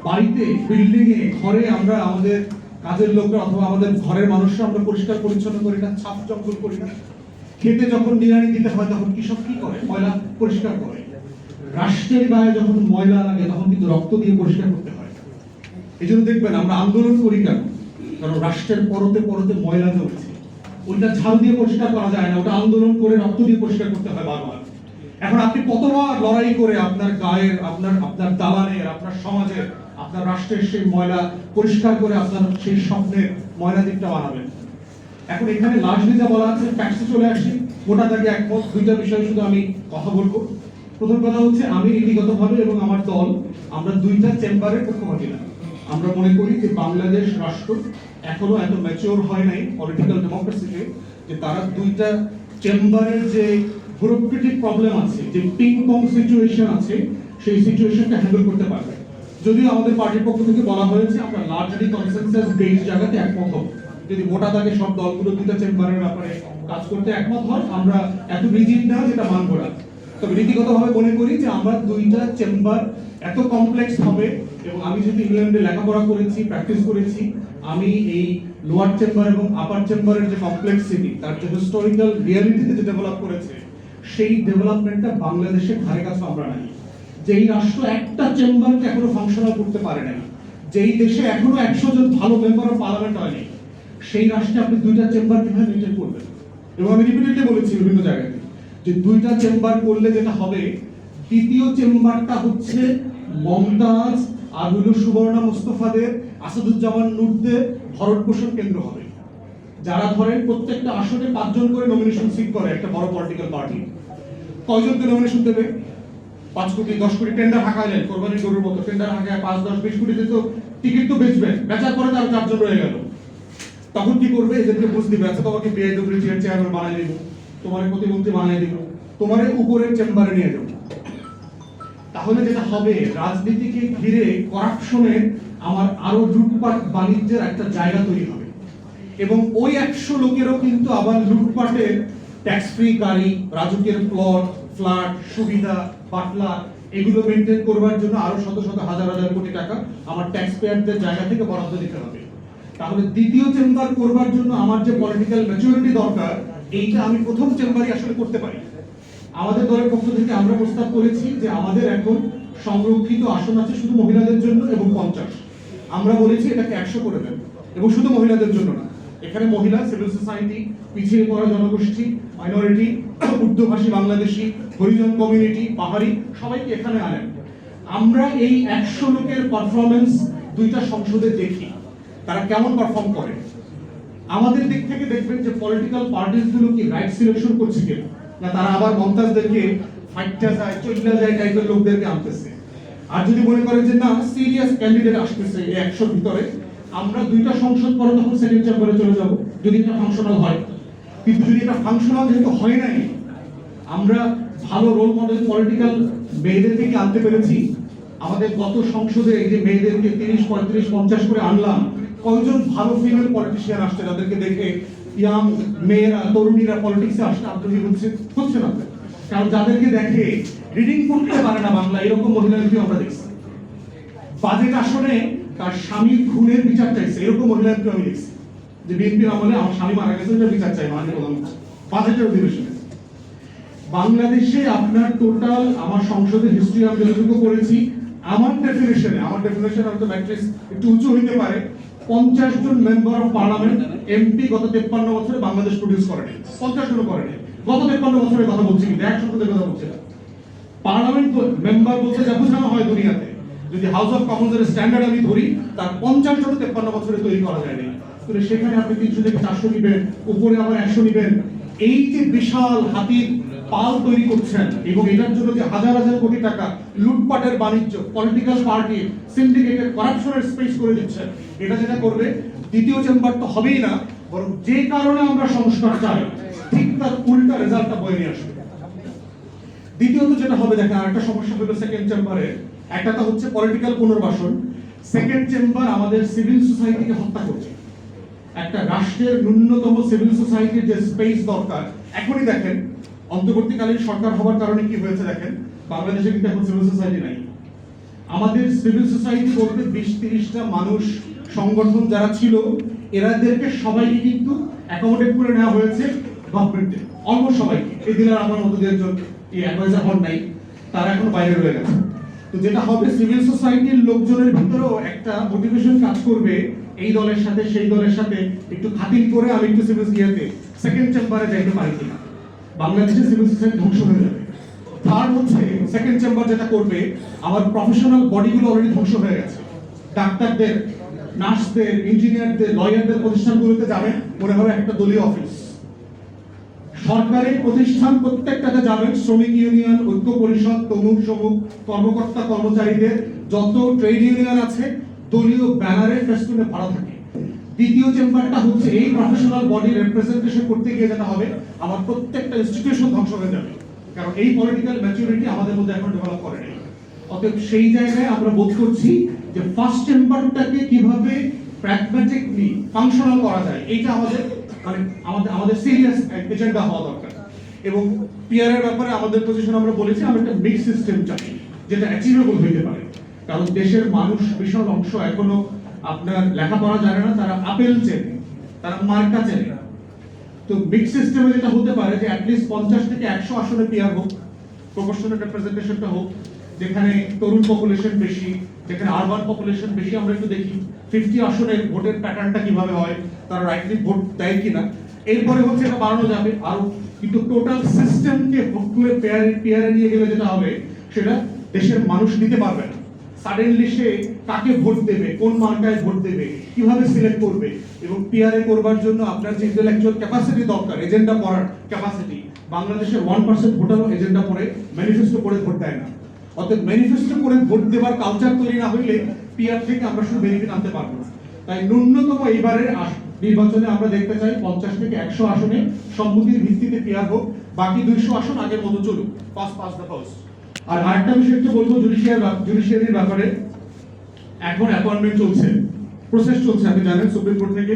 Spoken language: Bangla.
বাড়িতে, বিল্ডিং এ, ঘরে আমরা আমাদের কাজের লোকরা অথবা আমাদের ঘরের মানুষরা আমরা পরিষ্কার পরিচ্ছন্ন করি না, ছাপ জঙ্গল করি না। খেতে যখন নিড়ানি দিতে হয় তখন কৃষক কি করে? ময়লা পরিষ্কার করে। রাষ্ট্রের গায়ে যখন ময়লা লাগে তখন কিন্তু রক্ত দিয়ে পরিষ্কার করতে হয়। এই জন্য দেখবেন আমরা আন্দোলন করি কেন? কারণ রাষ্ট্রের পরতে পরতে ময়লা জমেছে, ওইটা ঝাড়ু দিয়ে পরিষ্কার করা যায় না, ওটা আন্দোলন করে রক্ত দিয়ে পরিষ্কার করতে হয় বারবার। এখন আপনি কতবার লড়াই করে আপনার গায়ের, আপনার দালানের, আপনার সমাজের, আপনার রাষ্ট্রের সেই ময়লা পরিষ্কার করে আপনার সেই স্বপ্নের ময়লা দিকটা বানাবেন? এখন এখানে লাস্টলি যা বলা আছে, ফ্যাক্টসে চলে আসি। গোটা দাগে একমত। দুইটা বিষয় শুধু আমি কথা বলবো। প্রথম কথা হচ্ছে, আমি নীতিগতভাবে এবং আমার দল আমরা দুইটা চেম্বারের পক্ষপাতী না। আমরা মনে করি যে বাংলাদেশ রাষ্ট্র এখনো এত ম্যাচিওর হয় নাই পলিটিক্যাল ডেমোক্রেসিতে যে তারা দুইটা চেম্বারের যে ব্যুরোক্রেটিক প্রবলেম আছে, যে পিং পং সিচুয়েশন আছে, সেই সিচুয়েশনটা হ্যান্ডেল করতে পারবে। যদিও আমাদের পার্টির পক্ষ থেকে বলা হয়েছে আমরা লার্জলি কনসেনসাস বেসড জায়গাতে একমত হব। যদি মোটা দাগে সব দলগুলো দুইটা চেম্বারের ব্যাপারে কাজ করতে একমত হয়, আমরা এত রিজিড না যেটা মানব না। তবে নীতিগতভাবে মনে করি যে আমরা দুইটা চেম্বার এত কমপ্লেক্স হবে, এবং আমি যেহেতু ইংল্যান্ডে লেখাপড়া করেছি, প্র্যাকটিস করেছি, আমি এই লোয়ার চেম্বার এবং আপার চেম্বারের যে কমপ্লেক্সিটি, তার যে হিস্টোরিক্যাল রিয়ালিটিতে যে ডেভেলপ করেছে, সেই ডেভেলপমেন্টটা বাংলাদেশের ধারে কাছে আমরা নাই। যেই রাষ্ট্র একটা চেম্বারকে এখনো ফাংশনাল করতে পারে না, যেই দেশে এখনো 100 জন ভালো মেম্বার অফ পার্লামেন্ট হয়নি, সেই রাষ্ট্রে আপনি দুইটা চেম্বার কিভাবে মেনটেন করবেন? এবং আমি রিপিটেডলি বলেছি বিভিন্ন জায়গায় যে দুইটা চেম্বার করলে যেটা হবে, তৃতীয় চেম্বারটা হচ্ছে মমতাজ আর হলো সুবর্ণা মুস্তফাদের, আসাদুজ্জামান নূরদের ভরণ পোষণ কেন্দ্র হবে। যারা ধরেন প্রত্যেকটা আসনে 5 জন করে নমিনেশন সিট করে একটা বড় পলিটিক্যাল পার্টি, কয়জনকে নমিনেশন দেবে? 5 কোটি 10 কোটি টেন্ডার হাঁকালেন, কোরবানি গরুর মতো টেন্ডার হাঁকায় 5 10 20 কোটি দিতে টিকিট তো বেচবেন, বেচার পরে তার 4 জন রয়ে গেল। তখন কি করবে? এদেরকে বুঝ দিবে, আচ্ছা তোমাকে বিআইডব্লিউ চেয়ারম্যান বানাই দিব, তোমার প্রতিমন্ত্রী বানাই দিব, তোমার উপরের চেম্বারে নিয়ে যাবো। তাহলে যেটা হবে, রাজনীতিকে ঘিরে করাপশনের আমার আরো লুটপাট বাণিজ্যের একটা জায়গা তৈরি হবে, এবং ওই 100 লোকেরও কিন্তু আবার লুটপাটের ট্যাক্স ফ্রি গাড়ি, রাজুকের প্লট, ফ্ল্যাট, সুবিধা, বাটলা, এগুলো মেনটেন করবার জন্য আরো শত শত হাজার হাজার কোটি টাকা আমার ট্যাক্স পেয়ারদের জায়গা থেকে বরাদ্দ দিতে হবে। তাহলে দ্বিতীয় চেম্বার করবার জন্য আমার যে পলিটিক্যাল ম্যাচুরিটি দরকার, এইটা আমি প্রথম চেম্বারই আসলে করতে পারি। আমাদের দলের পক্ষ থেকে আমরা প্রস্তাব করেছি যে আমাদের এখন সংরক্ষিত আসন আছে শুধু মহিলাদের জন্য এবং 50। আমরা বলেছি এটাকে 100 করে দেন, এবং শুধু মহিলাদের জন্য না, এখানে মহিলা, সিভিল সোসাইটি, পিছিয়ে পড়া জনগোষ্ঠী, মাইনরিটি, উর্দুভাষী বাংলাদেশি, হরিজন কমিউনিটি, পাহাড়ি, সবাইকে এখানে আনেন। আমরা এই 100 লোকের পারফরমেন্স দুইটা সংসদে দেখি, তারা কেমন পারফর্ম করে। আমাদের দিক থেকে দেখবেন যে পলিটিক্যাল পার্টিস গুলো কি রাইট সিলেকশন করছে কিনা, না তারা আবার মমতাজদেরকে ফাইটটা যায়, চল্লা যায় টাইপের লোকদেরকে আনতেছে। আর যদি মনে করেন যে না, সিরিয়াস ক্যান্ডিডেট আসতেছে এই 100 ভিতরে, আমরা দুইটা সংসদ পরে তখন সেকেন্ড চেম্বারে চলে যাব, যদি এটা ফাংশনাল হয়। কিন্তু যদি এটা ফাংশনাল যেহেতু হয় নাই, আমরা ভালো রোল মডেল পলিটিক্যাল মেয়েদের থেকে আনতে পেরেছি। আমাদের গত সংসদে এই যে মেয়েদেরকে 30 35 50 করে আনলাম, কয়জন ভালো ফিমেল পলিটিশিয়ান আসছে যাদেরকে দেখে ইয়াং মেয়েরা, তরুণীরা পলিটিক্সে আসতে আগ্রহী হচ্ছে না? কারণ যাদেরকে দেখে রিডিং করতে পারে না বাংলা, এরকম মহিলাদেরকে আমরা দেখছি। বাজেট আসনে তার স্বামীর খুনের বিচার চাইছে, এরকম মহিলাদেরকে আমি দেখছি যে বিএনপির আমলে আমার স্বামী মারা গেছে, বিচার চাই মাননীয় প্রধানমন্ত্রী বাজেটের অধিবেশনে। বাংলাদেশে আপনার টোটাল, আমার সংসদের হিস্ট্রি আমি যতটুকু করেছি, আমার ডেফিনেশনে আমি তো ম্যাট্রিক্স একটু উঁচু হইতে পারে, 50 জন মেম্বার অফ পার্লামেন্ট এমপি গত 53 বছরে বাংলাদেশ প্রডিউস করেনি। 50 জন করেনি গত 53 বছরের কথা বলছি, কিন্তু 100 কথা বলছি না। পার্লামেন্ট মেম্বার বলতে যা বোঝানো হয় দুনিয়াতে, যদি হাউস অফ কমন্সের স্ট্যান্ডার্ড আমি ধরি, তার 50 জন 53 বছরে তৈরি করা যায়নি। তাহলে সেখানে আপনি 300 থেকে 400 নিবেন, উপরে আবার 100 নিবেন। এই যে বিশাল হাতির পাল তৈরি করছেন, এবং এটার জন্য যে হাজার হাজার কোটি টাকা লুটপাটের বাণিজ্য, পলিটিক্যাল পার্টি, সিন্ডিকেটের করাপশনের স্পেস করে দিচ্ছেন, এটা যেটা করবে, দ্বিতীয় চেম্বার তো হবেই না, বরং যে কারণে আমরা সংস্কার চাই ঠিক তার উল্টা রেজাল্টটা বয়ে নিয়ে আসবে। দ্বিতীয়ত যেটা হবে, দেখেন আরেকটা সমস্যা হলো সেকেন্ড চেম্বারে, একটা তো হচ্ছে পলিটিক্যাল পুনর্বাসন, সেকেন্ড চেম্বার আমাদের সিভিল সোসাইটিকে হত্যা করছে। একটা রাষ্ট্রের ন্যূনতম সিভিল সোসাইটির যে স্পেস দরকার, এখনই দেখেন অন্তর্বর্তীকালীন সরকার হওয়ার কারণে কি হয়েছে, দেখেন বাংলাদেশে কিন্তু এখন সিভিল সোসাইটি নাই। আমাদের সিভিল সোসাইটি বলতে 20-30টা মানুষ সংগঠন যারা ছিল, এরাদেরকে সবাইকে কিন্তু অ্যাকোমোডেট করে নেওয়া হয়েছে গভর্নমেন্টে, অলমোস্ট সবাইকে। এই দিনের আমার মতো দুজন এই অ্যাডভাইজার হন নাই, তারা এখন বাইরে রয়ে গেছে। তো যেটা হবে, সিভিল সোসাইটির লোকজনের ভিতরেও একটা মোটিভেশন কাজ করবে, এই দলের সাথে সেই দলের সাথে একটু খাতির করে আমি একটু সিভিল ইয়াতে সেকেন্ড চেম্বারে যাইতে পারি কিনা। বাংলাদেশের সিভিল সোসাইটি ধ্বংস হয়ে যাবে। থার্ড হচ্ছে, সেকেন্ড চেম্বার যেটা করবে, আমার প্রফেশনাল বডিগুলো অলরেডি ধ্বংস হয়ে গেছে। ডাক্তারদের, নার্সদের, ইঞ্জিনিয়ারদের, লয়ারদের প্রতিষ্ঠানগুলোতে যাবেন, মনে হবে একটা দলীয় অফিস। সরকারি প্রতিষ্ঠান প্রত্যেকটাতে যাবেন, শ্রমিক ইউনিয়ন, ঐক্য পরিষদ, তমুক সমুক, কর্মকর্তা কর্মচারীদের যত ট্রেড ইউনিয়ন আছে, দলীয় ব্যানারে ফেস্টুনে ভরা থাকে। দ্বিতীয় চেম্বারটা হচ্ছে এই প্রফেশনাল বডি রিপ্রেজেন্টেশন করতে গিয়ে যেটা হবে, আমার প্রত্যেকটা ইনস্টিটিউশন ধ্বংস হয়ে যাবে, কারণ এই পলিটিক্যাল ম্যাচুরিটি আমাদের মধ্যে এখন ডেভেলপ করে নেই। অতএব সেই জায়গায় আমরা বোধ করছি যে ফার্স্ট চেম্বারটাকে কিভাবে প্র্যাগম্যাটিকলি ফাংশনাল করা যায়, এইটা আমাদের মানে আমাদের সিরিয়াস এজেন্ডা হওয়া দরকার। এবং পিআর এর ব্যাপারে আমাদের পজিশন আমরা বলেছি, আমরা একটা মিক্স সিস্টেম চাই যেটা অ্যাচিভেবল হইতে পারে। কারণ দেশের মানুষ বিশাল অংশ এখনো আপনার লেখাপড়া জানে না, তারা আপেল চেনে, তারা মার্কা চেনে। তো মিক্স সিস্টেমে যেটা হতে পারে যে অ্যাটলিস্ট 50 থেকে 100 আসনে পিআর হোক, প্রপোর্শনাল রিপ্রেজেন্টেশনটা হোক, যেখানে তরুণ পপুলেশন বেশি, যেখানে আরবান পপুলেশন বেশি। আমরা একটু দেখি 50 আসনের ভোটের প্যাটার্নটা কিভাবে হয়, তারা রাইটলি ভোট দেয় কিনা। এরপরে হচ্ছে এটা বাড়ানো যাবে আরো, কিন্তু টোটাল সিস্টেমকে ভোট করে পিআরে নিয়ে গেলে যেটা হবে, সেটা দেশের মানুষ নিতে পারবে না। সাডেনলি সে কাকে ভোট দেবে, কোন মার্কায় ভোট দেবে, কিভাবে সিলেক্ট করবে। এবং পিআরএ করবার জন্য আপনার যে ইন্টেলেকচুয়াল ক্যাপাসিটি দরকার, এজেন্ডা পড়ার ক্যাপাসিটি, বাংলাদেশের 1% ভোটারও এজেন্ডা পড়ে, ম্যানিফেস্টো পড়ে ভোট দেয় না। অর্থাৎ ম্যানিফেস্টো করে ভোট দেবার কালচার তৈরি না হইলে পিআর থেকে আমরা শুধু বেনিফিট আনতে পারবো না। তাই ন্যূনতম এবারের নির্বাচনে আমরা দেখতে চাই 50 থেকে 100 আসনে সম্মতির ভিত্তিতে পিআর হোক, বাকি 200 আসন আগের মতো চলুক, ফার্স্ট পাস দ্য ফার্স্ট। আর আরেকটা বিষয় একটু বলবো জুডিশিয়ারির ব্যাপারে। এখন অ্যাপয়েন্টমেন্ট চলছে, প্রসেস চলছে, আপনি জানেন সুপ্রিম কোর্ট থেকে